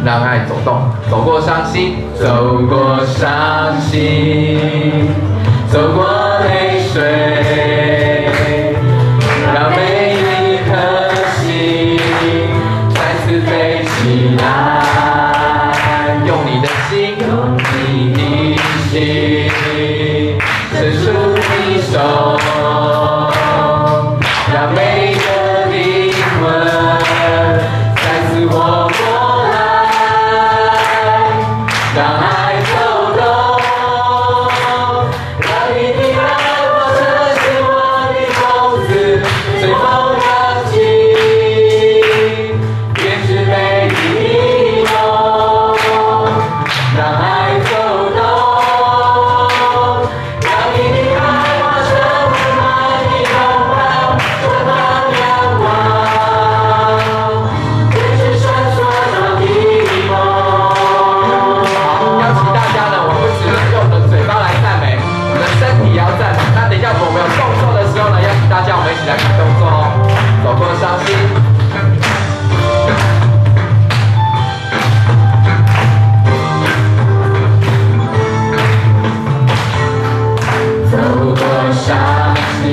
让爱走动，走过伤心，走过伤心，走过泪水，让每一颗心再次飞起来，用你的心，用你的心，伸出你手，让每个灵魂再次活过来，让爱走动，让你的爱化成希望的种子，随风扬起，编织美丽的梦，让爱走动，让你的爱化成温暖的拥抱，绽放阳光，编织闪烁着的梦。好，邀请大家呢，我们不只是用我们的嘴巴来赞美，我们的身体也要赞美。那等一下我们有动作的时候呢，邀请大家我们一起来看动作哦。走过伤心。走过伤心，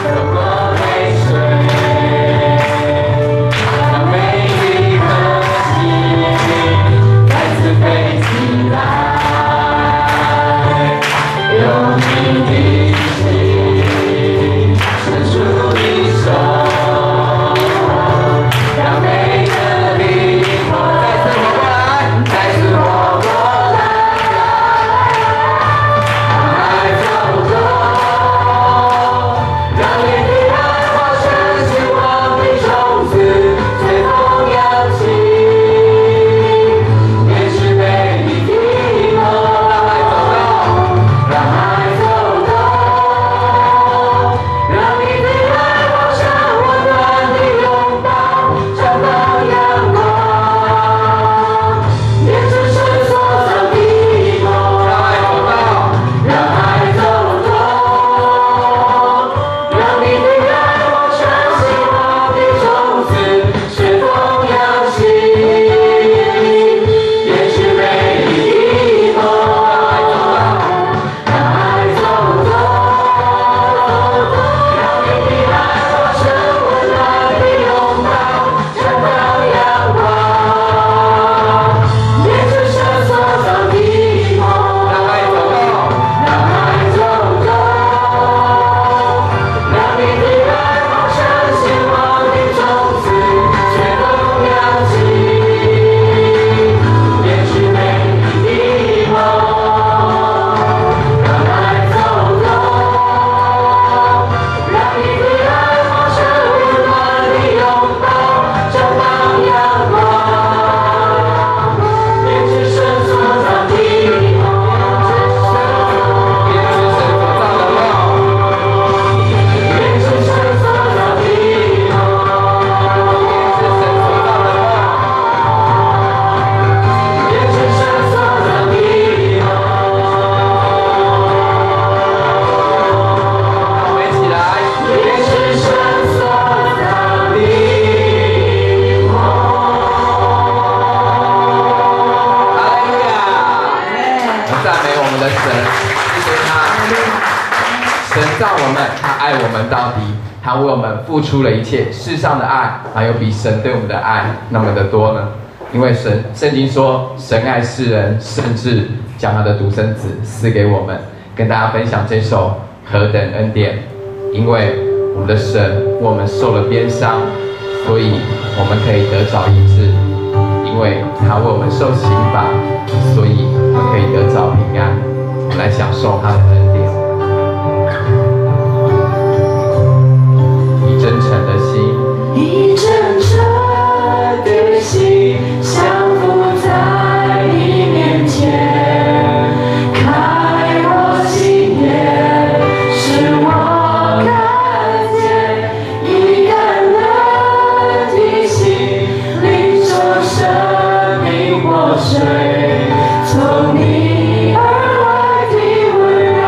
走过泪水，让每一颗心再次飞起来，用你的心伸出你手，让每个灵魂再次活过来，再次活过来。爱走动，让你的爱化成希望的种子，随风扬起，编织美丽的梦。让爱走动，让你的爱化成温暖的拥抱，绽放阳光，编织绳索上的梦。让爱走动，让你的爱化成希望的种子，随风扬起，编织美丽的梦。让爱走动，让你的爱化成温暖的拥抱，绽放阳光，编织绳索上的梦。让爱走动，让爱走动，让你的爱化成希望的种子，随风扬起，编织美丽的梦。让爱走动，让你的爱化成温暖的拥抱，绽放阳光，编织绳索上的梦。编织绳索上的梦。编织绳索上的梦。编织绳索上的梦。我们一起来。编织绳索上的梦。哈利路亚！赞美我们的神，谢谢他。神造我们，他爱我们到底，他为我们付出了一切。世上的爱，还有比神对我们的爱那么的多呢？因为圣经说，神爱世人，甚至将他的独生子赐给我们。跟大家分享这首何等恩典！因为我们的神为我们受了鞭伤，所以我们可以得着医治。因为他为我们受刑罚，所以我们可以得着平安。我们来享受他的恩典。以真诚的心，以真诚的心降服在你面前，开我心眼，使我看见已干了的心，领受生命活水，从你而来的温柔。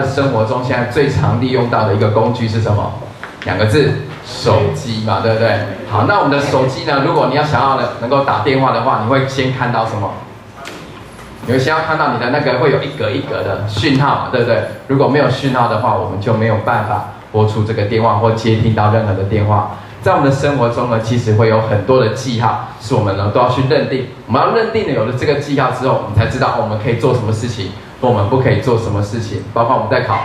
生活中现在最常利用到的一个工具是什么？2个字，手机嘛，对不对？好，那我们的手机呢，如果你要想要能够打电话的话，你会先看到什么？你会先要看到你的那个会有一格一格的讯号嘛，对不对？如果没有讯号的话，我们就没有办法拨出这个电话或接听到任何的电话。在我们的生活中呢，其实会有很多的记号，是我们呢都要去认定。我们要认定了有了这个记号之后，我们才知道我们可以做什么事情，我们不可以做什么事情。包括我们在考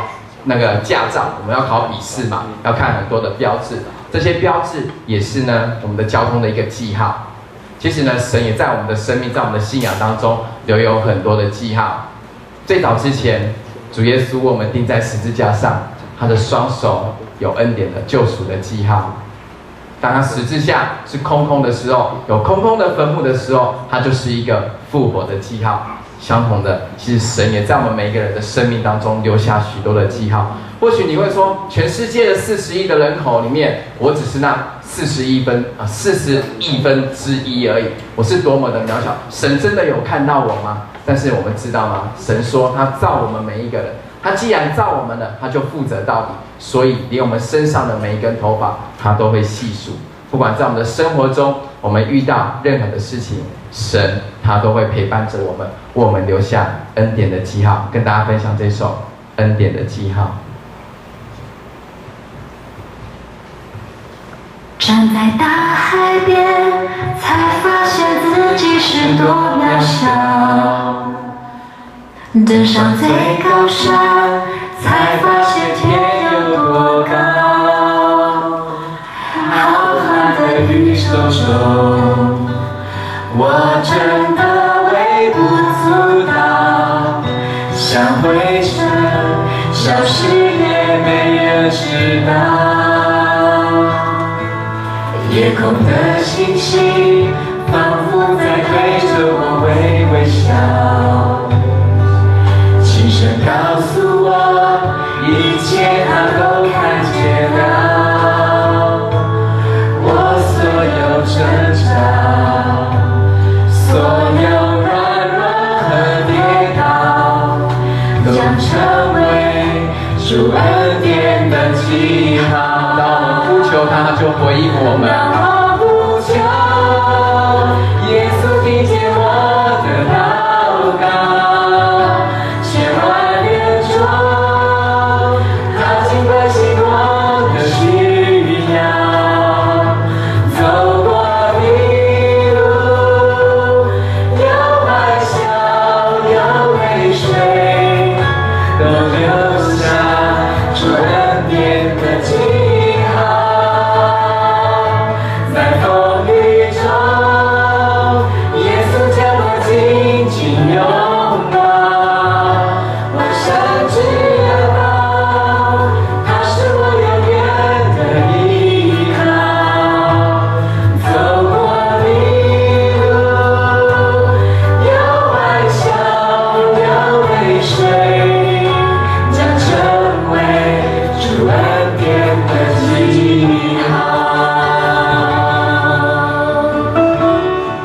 那个驾照，我们要考笔试嘛，要看很多的标志，这些标志也是呢我们的交通的一个记号。其实呢，神也在我们的生命，在我们的信仰当中留有很多的记号。最早之前，主耶稣为我们钉在十字架上，他的双手有恩典的救赎的记号。当他十字架是空空的时候，有空空的坟墓的时候，它就是一个复活的记号。相同的，其实神也在我们每一个人的生命当中留下许多的记号。或许你会说，全世界的40亿的人口里面，我只是那40亿分之一而已，我是多么的渺小。神真的有看到我吗？但是我们知道吗？神说他造我们每一个人，他既然造我们了，他就负责到底。所以连我们身上的每一根头发，他都会细数。不管在我们的生活中，我们遇到任何的事情，神他都会陪伴着我们，为我们留下恩典的记号。跟大家分享这首恩典的记号。站在大海边，才发现自己是多渺小；登上最高山，才发现天有多高。浩瀚的宇宙中，我真的微不足道，像灰尘，消失也没人知道。夜空的星星，仿佛在对着我微微笑，轻声告诉我，一切它都看见到。我所有挣扎，所有软弱和跌倒，将成为主恩典的记号。当我们呼求他，他就回应我们。让我呼求，耶稣听见我的祷告，千万年中，他尽关心我的需要。走过的路，有欢笑，有泪水，都留下主恩典的记号。在风雨中，耶稣将我紧紧拥抱。我深知道，他是我永远的依靠。走过的路，有欢笑，有泪水，将成为主恩典的记号。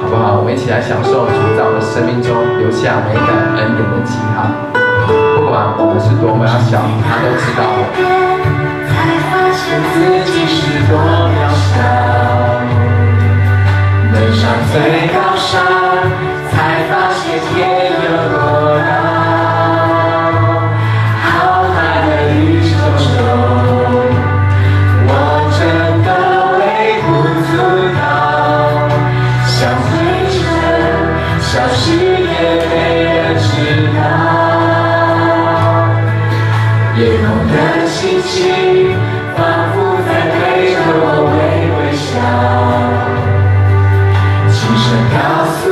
好不好？我们一起来享受主在我们生命中留下每一个恩典的记号。不管我们是多么小，他都知道我。才发现自己是多渺小，登上最高山，才发现天有多高。浩瀚的宇宙中，我真的微不足道，像灰尘，消失也没人知道。夜空的星星，仿佛在对着我微微笑，轻声告诉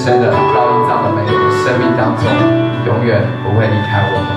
深的烙印在我们每个人生命当中，永远不会离开我们。